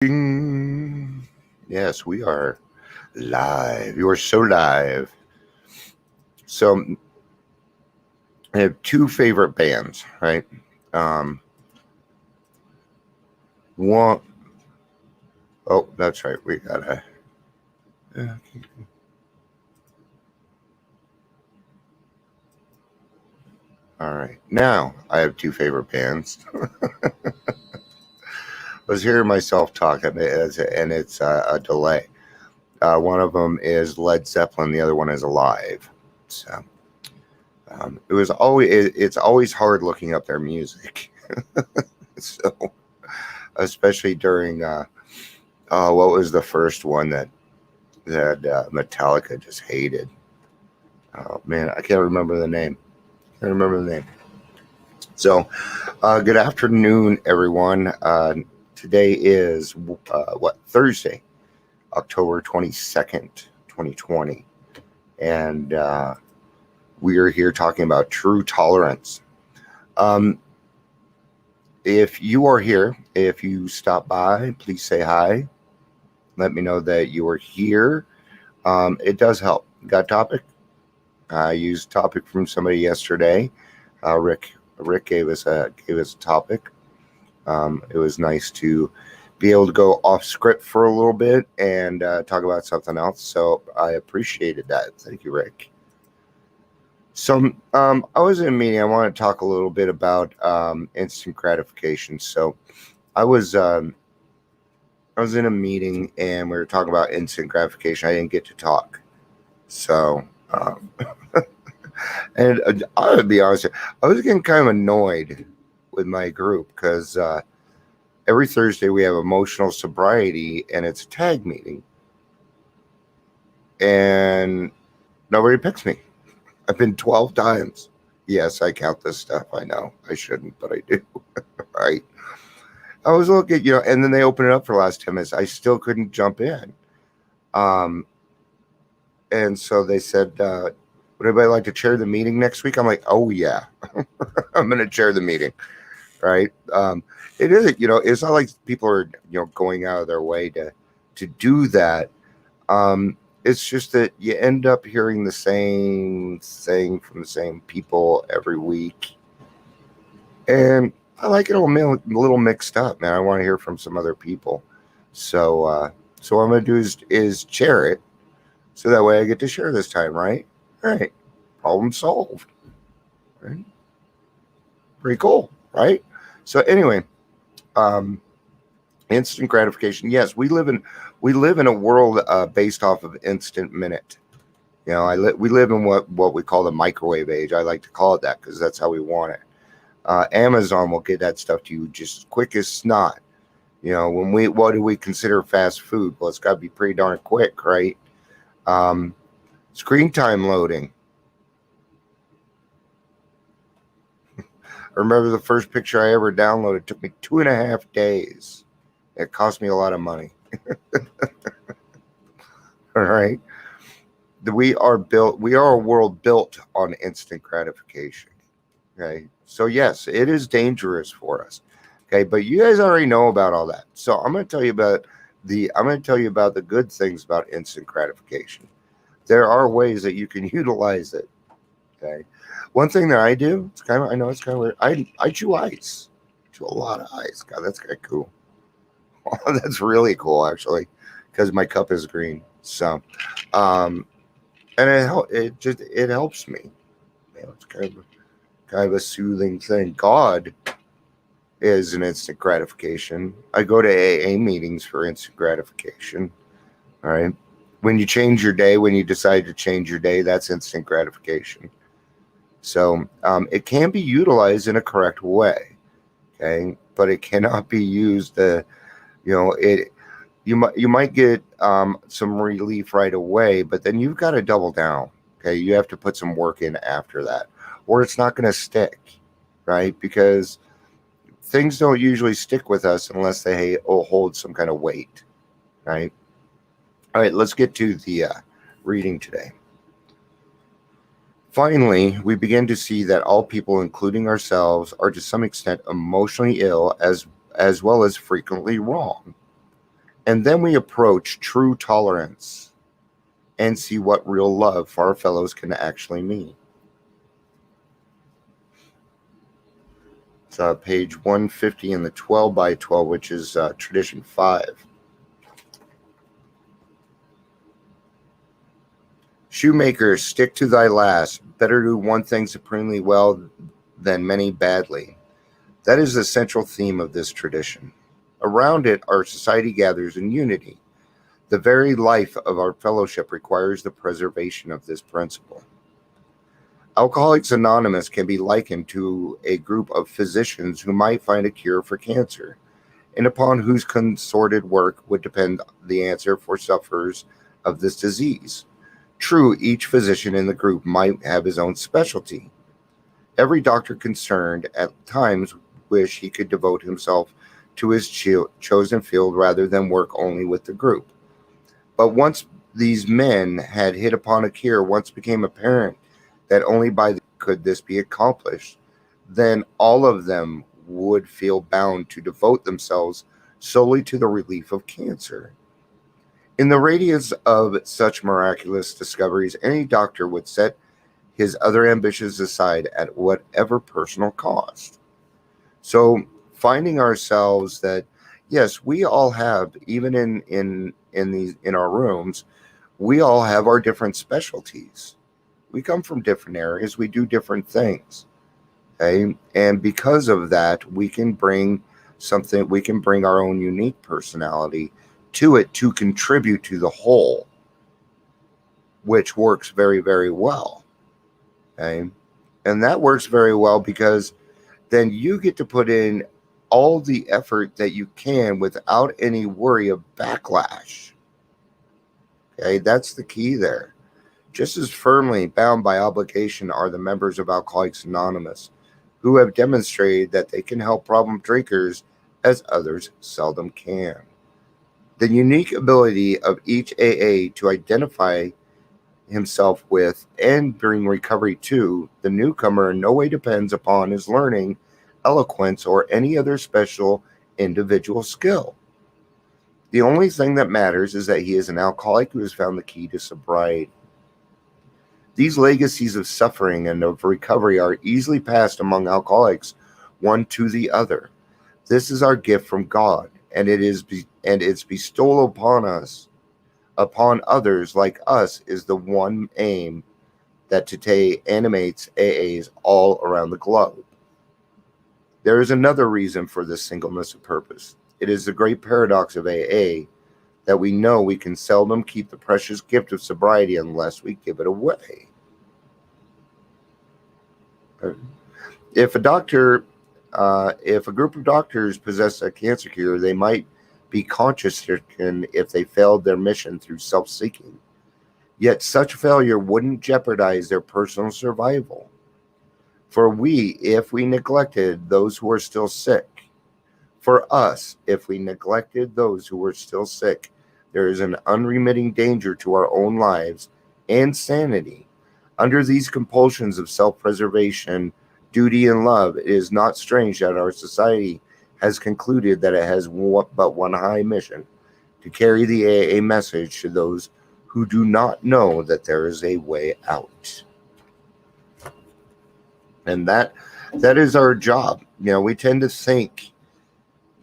Ding. Yes, we are live. You are so live. So I have two favorite bands, right? Um, one, oh, that's right. We gotta. All right. Now I have two favorite bands. I was hearing myself talk, and it's a delay. One of them is Led Zeppelin. The other one is Alive. So it's always hard looking up their music. So especially during what was the first one that Metallica just hated? Oh man, I can't remember the name. Can't remember the name. So, good afternoon, everyone. Today is Thursday, October 22nd, 2020, and we are here talking about true tolerance. Um, if you are here, if you stop by, please say hi. Let me know that you are here. It does help. Got a topic? I used a topic from somebody yesterday. Rick gave us a topic. It was nice to be able to go off script for a little bit and talk about something else. So I appreciated that. Thank you, Rick. So I was in a meeting. I want to talk a little bit about instant gratification. So I was I was in a meeting and we were talking about instant gratification. I didn't get to talk. So, and I would be honest, I was getting kind of annoyed with my group because every Thursday we have emotional sobriety and it's a tag meeting. And nobody picks me. I've been 12 times. Yes, I count this stuff. I know I shouldn't, but I do. Right. I was looking, and then they opened it up for the last 10 minutes. I still couldn't jump in. And so they said, would anybody like to chair the meeting next week? I'm like, oh, yeah, I'm going to chair the meeting. Right. It isn't, it's not like people are, going out of their way to do that. It's just that you end up hearing the same thing from the same people every week. And I like it a little mixed up, man. I want to hear from some other people. So what I'm going to do is chair it. So that way I get to share this time, right? All right. Problem solved. Right? Pretty cool, right? So anyway, instant gratification. Yes, we live in a world based off of instant minute. We live in what we call the microwave age. I like to call it that because that's how we want it. Amazon will get that stuff to you just as quick as snot. What do we consider fast food? Well, it's got to be pretty darn quick, right? Screen time loading. I remember the first picture I ever downloaded. It took me 2.5 days. It cost me a lot of money. All right. We are a world built on instant gratification. Okay. So yes, it is dangerous for us. Okay, but you guys already know about all that. So I'm going to tell you about the good things about instant gratification. There are ways that you can utilize it. Okay. One thing that I do, I know it's kind of weird. I chew ice. I chew a lot of ice. God, that's kind of cool. That's really cool, actually, because my cup is green. So, and it helps me. It's kind of a soothing thing. God is an instant gratification. I go to AA meetings for instant gratification. All right. When you change your day, when you decide to change your day, that's instant gratification. So it can be utilized in a correct way, okay, but it cannot be used. You might get some relief right away, but then you've got to double down. Okay, you have to put some work in after that, or it's not going to stick, right? Because things don't usually stick with us unless they hold some kind of weight, right? All right, let's get to the reading today. Finally, we begin to see that all people, including ourselves, are to some extent emotionally ill as well as frequently wrong. And then we approach true tolerance and see what real love for our fellows can actually mean. It's page 150 in the 12 by 12, which is tradition 5. Shoemaker, stick to thy last. Better do one thing supremely well than many badly. That is the central theme of this tradition. Around it, our society gathers in unity. The very life of our fellowship requires the preservation of this principle. Alcoholics Anonymous can be likened to a group of physicians who might find a cure for cancer, and upon whose consorted work would depend the answer for sufferers of this disease. True, each physician in the group might have his own specialty. Every doctor concerned at times wish he could devote himself to his chosen field rather than work only with the group. But once these men had hit upon a cure, once became apparent that only by could this be accomplished, then all of them would feel bound to devote themselves solely to the relief of cancer. In the radiance of such miraculous discoveries, any doctor would set his other ambitions aside at whatever personal cost. So finding ourselves that, yes, we all have, even in our rooms, we all have our different specialties. We come from different areas. We do different things. Okay. And because of that, we can bring our own unique personality to it to contribute to the whole, which works very, very well. Okay. And that works very well because then you get to put in all the effort that you can without any worry of backlash. Okay. That's the key there. Just as firmly bound by obligation are the members of Alcoholics Anonymous, who have demonstrated that they can help problem drinkers as others seldom can. The unique ability of each AA to identify himself with and bring recovery to the newcomer in no way depends upon his learning, eloquence, or any other special individual skill. The only thing that matters is that he is an alcoholic who has found the key to sobriety. These legacies of suffering and of recovery are easily passed among alcoholics, one to the other. This is our gift from God, and its bestowal upon others like us is the one aim that today animates AAs all around the globe. There is another reason for this singleness of purpose. It is the great paradox of AA that we know we can seldom keep the precious gift of sobriety unless we give it away. If a group of doctors possess a cancer cure, they might be conscience-stricken if they failed their mission through self-seeking. Yet such failure wouldn't jeopardize their personal survival. For if we neglected those who are still sick, for us, if we neglected those who were still sick, there is an unremitting danger to our own lives and sanity. Under these compulsions of self-preservation, duty, and love, it is not strange that our society has concluded that it has but one high mission: to carry the AA message to those who do not know that there is a way out. And that is our job. We tend to think,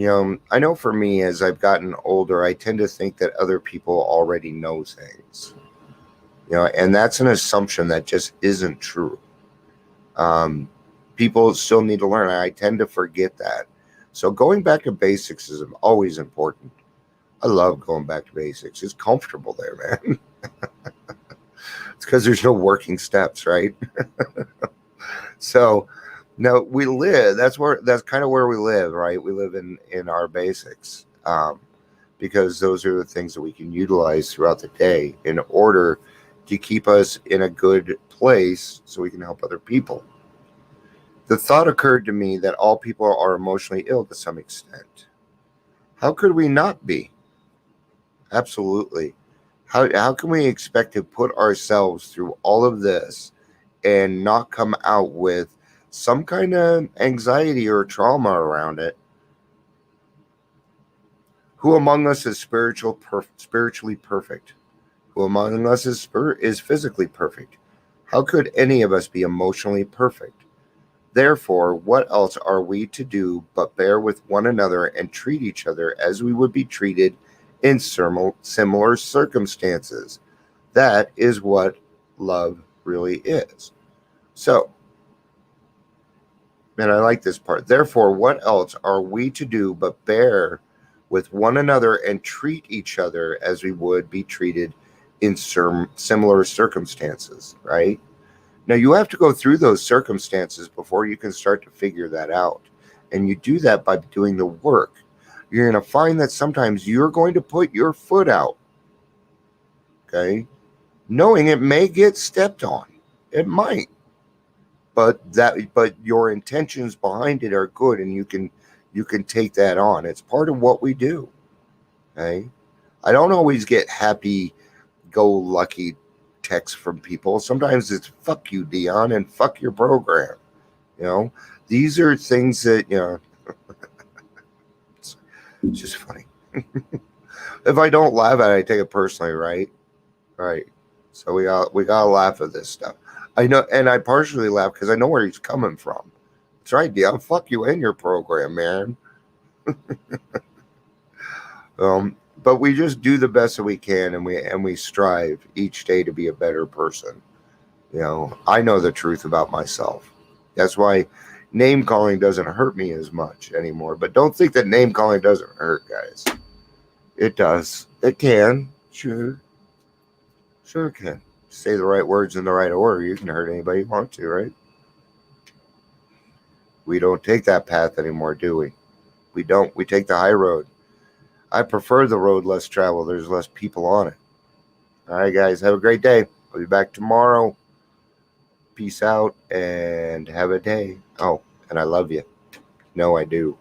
I know for me, as I've gotten older, I tend to think that other people already know things. And that's an assumption that just isn't true. People still need to learn. I tend to forget that. So going back to basics is always important. I love going back to basics. It's comfortable there, man. It's because there's no working steps, right? So now we live. That's kind of where we live, right? We live in our basics, because those are the things that we can utilize throughout the day in order to keep us in a good place so we can help other people. The thought occurred to me that all people are emotionally ill to some extent. How could we not be? Absolutely. How can we expect to put ourselves through all of this and not come out with some kind of anxiety or trauma around it? Who among us is spiritually perfect? Who among us is physically perfect? How could any of us be emotionally perfect? Therefore, what else are we to do but bear with one another and treat each other as we would be treated in similar circumstances? That is what love really is. So, and I like this part. Therefore, what else are we to do but bear with one another and treat each other as we would be treated in similar circumstances, right? Now, you have to go through those circumstances before you can start to figure that out. And you do that by doing the work. You're going to find that sometimes you're going to put your foot out, okay? Knowing it may get stepped on. It might. But your intentions behind it are good, and you can take that on. It's part of what we do. Okay? I don't always get happy go lucky texts from people. Sometimes it's fuck you, Dion, and fuck your program. These are things that, it's just funny. If I don't laugh at it, I take it personally, right? Right. So we gotta laugh at this stuff. I know, and I partially laugh because I know where he's coming from. That's right, Dion. Fuck you and your program, man. But we just do the best that we can, and we strive each day to be a better person. I know the truth about myself. That's why name calling doesn't hurt me as much anymore. But don't think that name calling doesn't hurt, guys. It does. It can. Sure it can. Say the right words in the right order. You can hurt anybody you want to, right? We don't take that path anymore, do we? We don't. We take the high road. I prefer the road less traveled. There's less people on it. All right, guys. Have a great day. I'll be back tomorrow. Peace out and have a day. Oh, and I love you. No, I do.